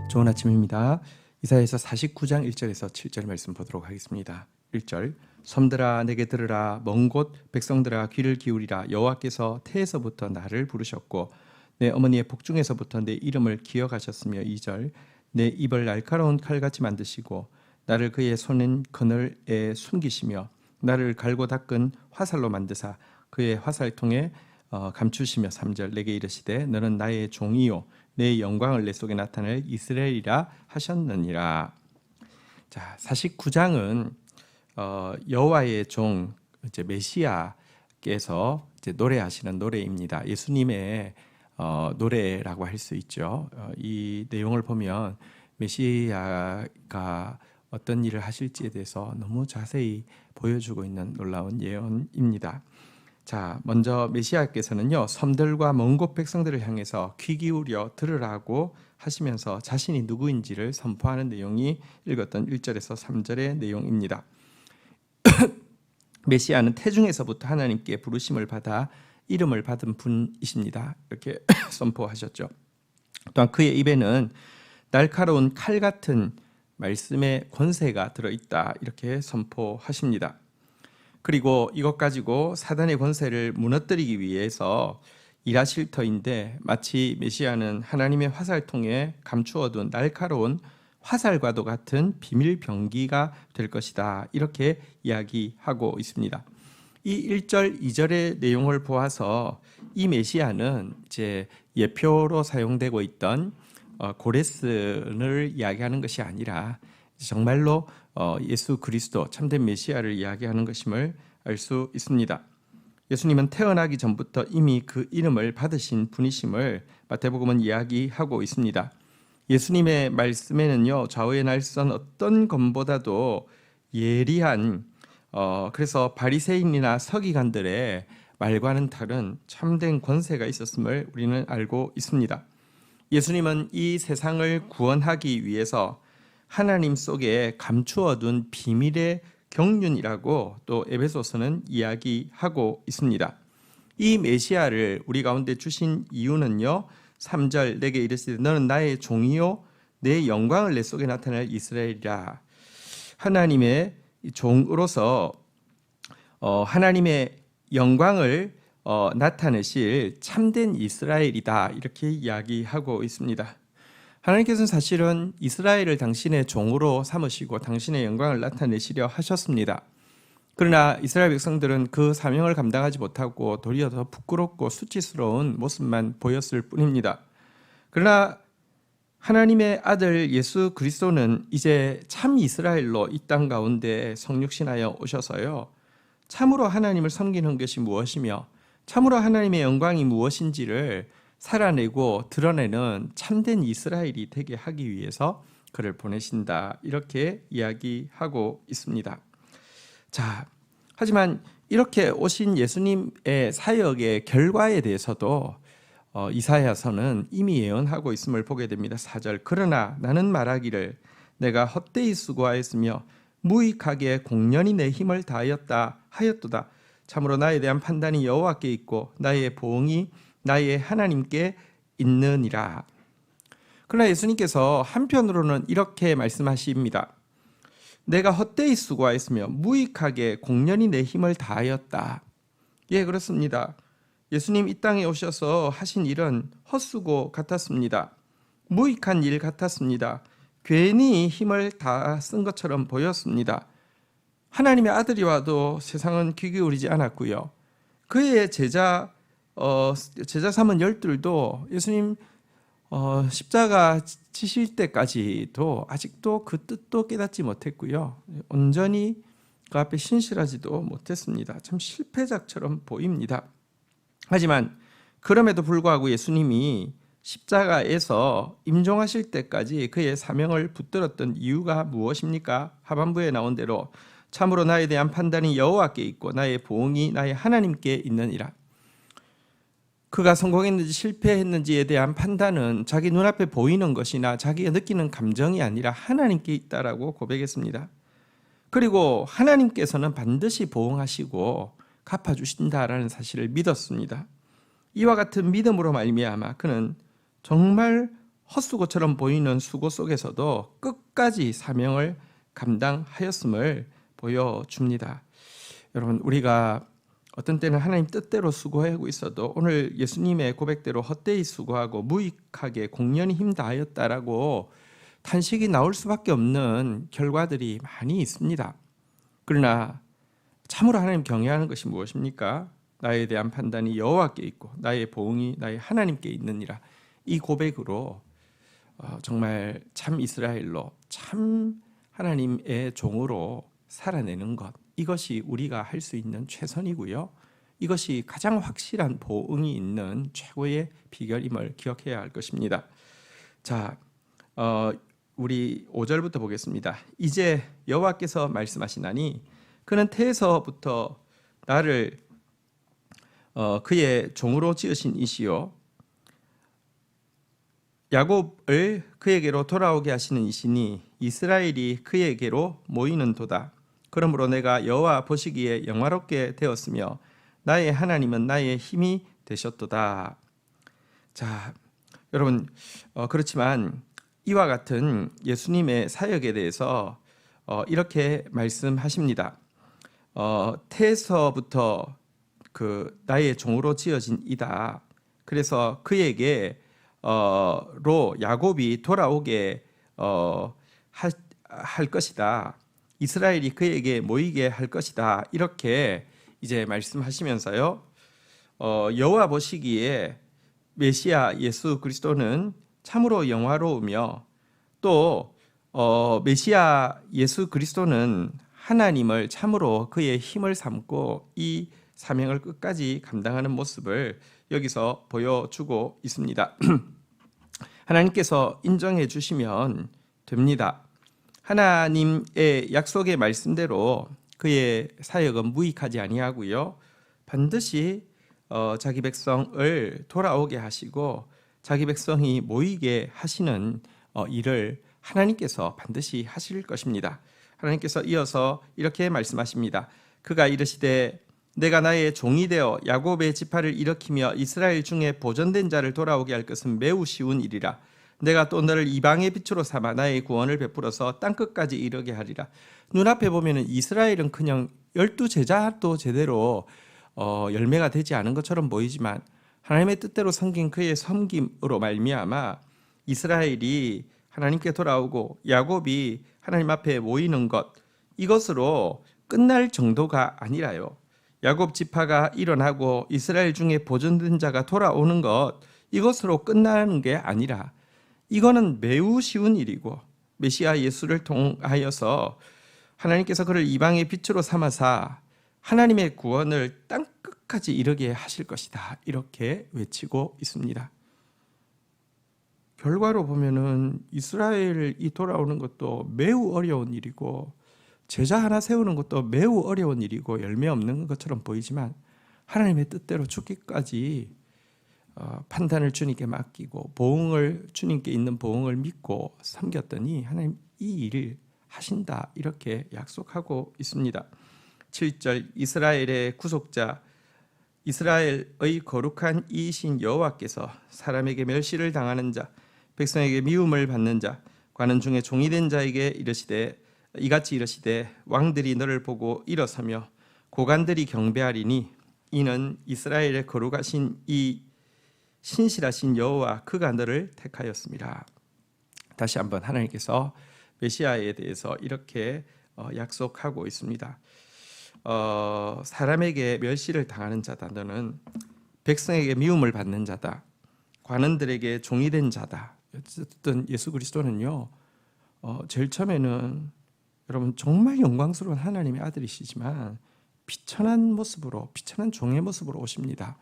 좋은 아침입니다. 이사야서 49장 1절에서 7절 말씀 보도록 하겠습니다. 1절 섬들아 내게 들으라 먼 곳 백성들아 귀를 기울이라 여호와께서 태에서부터 나를 부르셨고 내 어머니의 복중에서부터 내 이름을 기억하셨으며 2절 내 입을 날카로운 칼같이 만드시고 나를 그의 손은 그늘에 숨기시며 나를 갈고 닦은 화살로 만드사 그의 화살통에 감추시며 3절 내게 이르시되 너는 나의 종이요 내 영광을 내 속에 나타낼 이스라엘이라 하셨느니라. 자, 49장은 여호와의 종 이제 메시아께서 이제 노래하시는 노래입니다. 예수님의 노래라고 할 수 있죠. 이 내용을 보면 메시아가 어떤 일을 하실지에 대해서 너무 자세히 보여주고 있는 놀라운 예언입니다. 자, 먼저 메시아께서는요 섬들과 먼 곳 백성들을 향해서 귀 기울여 들으라고 하시면서 자신이 누구인지를 선포하는 내용이 읽었던 1절에서 3절의 내용입니다. 메시아는 태중에서부터 하나님께 부르심을 받아 이름을 받은 분이십니다. 이렇게 선포하셨죠. 또한 그의 입에는 날카로운 칼 같은 말씀의 권세가 들어있다 이렇게 선포하십니다. 그리고 이것 가지고 사단의 권세를 무너뜨리기 위해서 일하실 터인데 마치 메시아는 하나님의 화살통에 감추어둔 날카로운 화살과도 같은 비밀 병기가 될 것이다 이렇게 이야기하고 있습니다. 이 1절, 2절의 내용을 보아서 이 메시아는 이제 예표로 사용되고 있던 고레스를 이야기하는 것이 아니라 정말로 예수 그리스도 참된 메시아를 이야기하는 것임을 알 수 있습니다. 예수님은 태어나기 전부터 이미 그 이름을 받으신 분이심을 마태복음은 이야기하고 있습니다. 예수님의 말씀에는요 좌우의 날선 어떤 검보다도 예리한 그래서 바리새인이나 서기관들의 말과는 다른 참된 권세가 있었음을 우리는 알고 있습니다. 예수님은 이 세상을 구원하기 위해서 하나님 속에 감추어둔 비밀의 경륜이라고 또 에베소서는 이야기하고 있습니다. 이 메시아를 우리 가운데 주신 이유는요 3절 내게 이르시되 너는 나의 종이요 내 영광을 내 속에 나타낼 이스라엘이라. 하나님의 종으로서 하나님의 영광을 나타내실 참된 이스라엘이다 이렇게 이야기하고 있습니다. 하나님께서는 사실은 이스라엘을 당신의 종으로 삼으시고 당신의 영광을 나타내시려 하셨습니다. 그러나 이스라엘 백성들은 그 사명을 감당하지 못하고 도리어 더 부끄럽고 수치스러운 모습만 보였을 뿐입니다. 그러나 하나님의 아들 예수 그리스도는 이제 참 이스라엘로 이 땅 가운데 성육신하여 오셔서요 참으로 하나님을 섬기는 것이 무엇이며 참으로 하나님의 영광이 무엇인지를 살아내고 드러내는 참된 이스라엘이 되게 하기 위해서 그를 보내신다 이렇게 이야기하고 있습니다. 자, 하지만 이렇게 오신 예수님의 사역의 결과에 대해서도 이사야서는 이미 예언하고 있음을 보게 됩니다. 4절 그러나 나는 말하기를 내가 헛되이 수고하였으며 무익하게 공련히 내 힘을 다하였다 하였도다. 참으로 나에 대한 판단이 여호와께 있고 나의 보응이 나의 하나님께 있느니라. 그러나 예수님께서 한편으로는 이렇게 말씀하십니다. 내가 헛되이 수고하였으며 무익하게 공련히 내 힘을 다하였다. 예, 그렇습니다. 예수님 이 땅에 오셔서 하신 일은 헛수고 같았습니다. 무익한 일 같았습니다. 괜히 힘을 다 쓴 것처럼 보였습니다. 하나님의 아들이 와도 세상은 귀 기울이지 않았고요. 그의 제자 삼은 12도 예수님 십자가 지실 때까지도 아직도 그 뜻도 깨닫지 못했고요. 온전히 그 앞에 신실하지도 못했습니다. 참 실패작처럼 보입니다. 하지만 그럼에도 불구하고 예수님이 십자가에서 임종하실 때까지 그의 사명을 붙들었던 이유가 무엇입니까? 하반부에 나온 대로 참으로 나에 대한 판단이 여호와께 있고 나의 보응이 나의 하나님께 있느니라. 그가 성공했는지 실패했는지에 대한 판단은 자기 눈앞에 보이는 것이나 자기가 느끼는 감정이 아니라 하나님께 있다라고 고백했습니다. 그리고 하나님께서는 반드시 보응하시고 갚아주신다라는 사실을 믿었습니다. 이와 같은 믿음으로 말미암아 그는 정말 헛수고처럼 보이는 수고 속에서도 끝까지 사명을 감당하였음을 보여줍니다. 여러분, 우리가 어떤 때는 하나님 뜻대로 수고하고 있어도 오늘 예수님의 고백대로 헛되이 수고하고 무익하게 공연히 힘 다하였다라고 탄식이 나올 수밖에 없는 결과들이 많이 있습니다. 그러나 참으로 하나님 경외하는 것이 무엇입니까? 나에 대한 판단이 여호와께 있고 나의 보응이 나의 하나님께 있느니라. 이 고백으로 정말 참 이스라엘로 참 하나님의 종으로 살아내는 것, 이것이 우리가 할 수 있는 최선이고요. 이것이 가장 확실한 보응이 있는 최고의 비결임을 기억해야 할 것입니다. 자, 우리 5절부터 보겠습니다. 이제 여호와께서 말씀하시나니 그는 태에서부터 나를 그의 종으로 지으신 이시요 야곱을 그에게로 돌아오게 하시는 이시니 이스라엘이 그에게로 모이는도다. 그러므로 내가 여호와 보시기에 영화롭게 되었으며 나의 하나님은 나의 힘이 되셨도다. 자, 여러분, 그렇지만 이와 같은 예수님의 사역에 대해서 이렇게 말씀하십니다. 태에서부터 그 나의 종으로 지어진 이다. 그래서 그에게 로 야곱이 돌아오게 할 것이다. 이스라엘이 그에게 모이게 할 것이다. 이렇게 이제 말씀하시면서요. 여호와 보시기에 메시아 예수 그리스도는 참으로 영화로우며 또 메시아 예수 그리스도는 하나님을 참으로 그의 힘을 삼고 이 사명을 끝까지 감당하는 모습을 여기서 보여주고 있습니다. 하나님께서 인정해 주시면 됩니다. 하나님의 약속의 말씀대로 그의 사역은 무익하지 아니하고요. 반드시 자기 백성을 돌아오게 하시고 자기 백성이 모이게 하시는 일을 하나님께서 반드시 하실 것입니다. 하나님께서 이어서 이렇게 말씀하십니다. 그가 이르시되 내가 나의 종이 되어 야곱의 지파를 일으키며 이스라엘 중에 보존된 자를 돌아오게 할 것은 매우 쉬운 일이라. 내가 또 너를 이방의 빛으로 삼아 나의 구원을 베풀어서 땅끝까지 이르게 하리라. 눈앞에 보면은 이스라엘은 그냥 12제자도 제대로 열매가 되지 않은 것처럼 보이지만 하나님의 뜻대로 섬긴 그의 섬김으로 말미암아 이스라엘이 하나님께 돌아오고 야곱이 하나님 앞에 모이는 것, 이것으로 끝날 정도가 아니라요. 야곱 지파가 일어나고 이스라엘 중에 보존된 자가 돌아오는 것, 이것으로 끝나는 게 아니라 이거는 매우 쉬운 일이고 메시아 예수를 통하여서 하나님께서 그를 이방의 빛으로 삼아사 하나님의 구원을 땅끝까지 이르게 하실 것이다. 이렇게 외치고 있습니다. 결과로 보면은 이스라엘이 돌아오는 것도 매우 어려운 일이고 제자 하나 세우는 것도 매우 어려운 일이고 열매 없는 것처럼 보이지만 하나님의 뜻대로 죽기까지 판단을 주님께 맡기고 보응을 주님께 있는 보응을 믿고 섬겼더니 하나님 이 일을 하신다 이렇게 약속하고 있습니다. 7절 이스라엘의 구속자 이스라엘의 거룩한 이이신 여호와께서 사람에게 멸시를 당하는 자 백성에게 미움을 받는 자 관원 중에 종이 된 자에게 이르시되 이같이 이르시되 왕들이 너를 보고 일어서며 고관들이 경배하리니 이는 이스라엘의 거룩하신 이 신실하신 여호와 그가 너를 택하였습니다. 다시 한번 하나님께서 메시아에 대해서 이렇게 약속하고 있습니다. 사람에게 멸시를 당하는 자다. 너는 백성에게 미움을 받는 자다. 관원들에게 종이 된 자다. 어쨌든 예수 그리스도는요. 제일 처음에는 여러분 정말 영광스러운 하나님의 아들이시지만 비천한 모습으로 비천한 종의 모습으로 오십니다.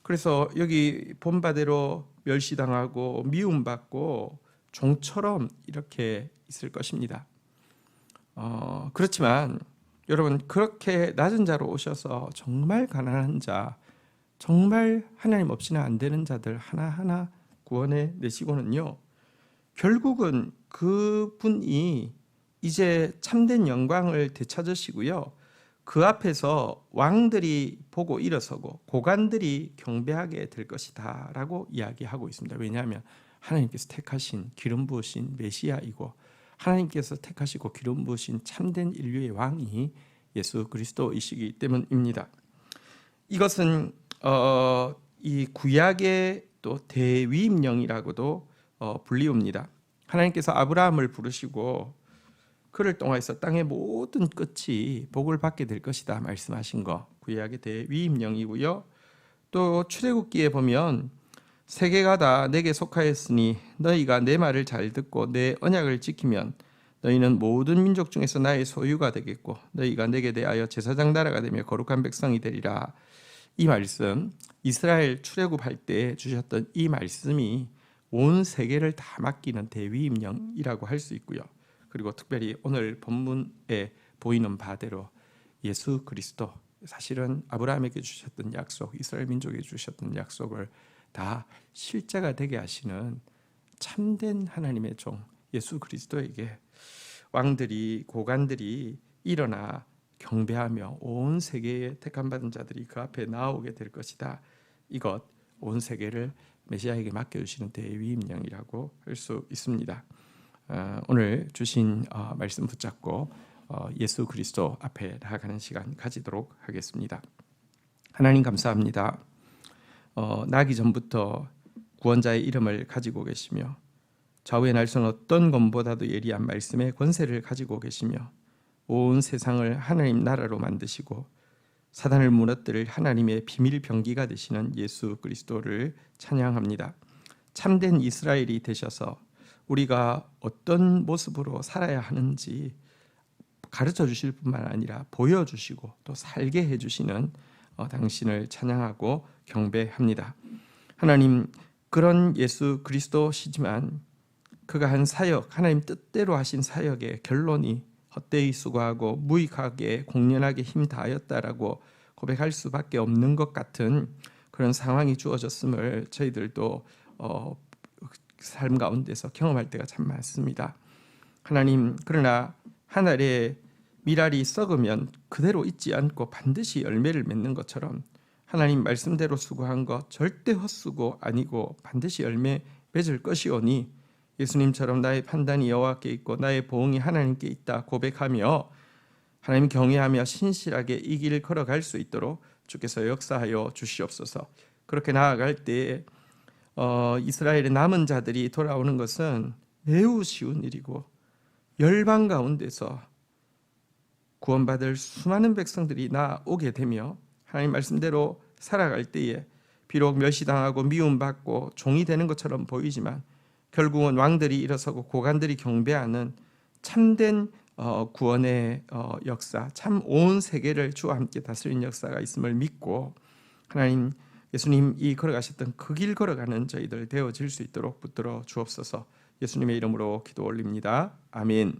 그래서 여기 본바대로 멸시당하고 미움받고 종처럼 이렇게 있을 것입니다. 그렇지만 여러분 그렇게 낮은 자로 오셔서 정말 가난한 자, 정말 하나님 없이는 안 되는 자들 하나하나 구원해 내시고는요. 결국은 그분이 이제 참된 영광을 되찾으시고요. 그 앞에서 왕들이 보고 일어서고 고관들이 경배하게 될 것이다 라고 이야기하고 있습니다. 왜냐하면 하나님께서 택하신 기름 부으신 메시아이고 하나님께서 택하시고 기름 부으신 참된 인류의 왕이 예수 그리스도이시기 때문입니다. 이것은 이 구약의 또 대위임령이라고도 불리웁니다. 하나님께서 아브라함을 부르시고 그를 통해서 땅의 모든 끝이 복을 받게 될 것이다 말씀하신 거 구약의 대위임령이고요. 또 출애굽기에 보면 세계가 다 내게 속하였으니 너희가 내 말을 잘 듣고 내 언약을 지키면 너희는 모든 민족 중에서 나의 소유가 되겠고 너희가 내게 대하여 제사장 나라가 되며 거룩한 백성이 되리라. 이 말씀 이스라엘 출애굽할 때 주셨던 이 말씀이 온 세계를 다 맡기는 대위임령이라고 할 수 있고요. 그리고 특별히 오늘 본문에 보이는 바대로 예수 그리스도 사실은 아브라함에게 주셨던 약속, 이스라엘 민족에게 주셨던 약속을 다 실제가 되게 하시는 참된 하나님의 종 예수 그리스도에게 왕들이 고관들이 일어나 경배하며 온 세계의 택함받은 자들이 그 앞에 나오게 될 것이다. 이것 온 세계를 메시아에게 맡겨주시는 대위임령이라고 할 수 있습니다. 오늘 주신 말씀 붙잡고 예수 그리스도 앞에 나아가는 시간 가지도록 하겠습니다. 하나님 감사합니다. 나기 전부터 구원자의 이름을 가지고 계시며 좌우의 날선 어떤 것보다도 예리한 말씀의 권세를 가지고 계시며 온 세상을 하나님 나라로 만드시고 사단을 무너뜨릴 하나님의 비밀 병기가 되시는 예수 그리스도를 찬양합니다. 참된 이스라엘이 되셔서 우리가 어떤 모습으로 살아야 하는지 가르쳐 주실 뿐만 아니라 보여주시고 또 살게 해주시는 당신을 찬양하고 경배합니다. 하나님, 그런 예수 그리스도시지만 그가 한 사역, 하나님 뜻대로 하신 사역의 결론이 헛되이 수고하고 무익하게 공연하게 힘 다하였다라고 고백할 수밖에 없는 것 같은 그런 상황이 주어졌음을 저희들도 삶 가운데서 경험할 때가 참 많습니다. 하나님, 그러나 하늘에 밀알이 썩으면 그대로 있지 않고 반드시 열매를 맺는 것처럼 하나님 말씀대로 수고한 것 절대 헛수고 아니고 반드시 열매 맺을 것이오니 예수님처럼 나의 판단이 여호와께 있고 나의 보응이 하나님께 있다 고백하며 하나님 경외하며 신실하게 이 길을 걸어갈 수 있도록 주께서 역사하여 주시옵소서. 그렇게 나아갈 때에 이스라엘의 남은 자들이 돌아오는 것은 매우 쉬운 일이고 열방 가운데서 구원받을 수많은 백성들이 나오게 되며 하나님 말씀대로 살아갈 때에 비록 멸시당하고 미움받고 종이 되는 것처럼 보이지만 결국은 왕들이 일어서고 고관들이 경배하는 참된 구원의 역사, 참 온 세계를 주와 함께 다스리는 역사가 있음을 믿고 하나님 예수님이 걸어가셨던 그 길 걸어가는 저희들 되어질 수 있도록 붙들어 주옵소서. 예수님의 이름으로 기도 올립니다. 아멘.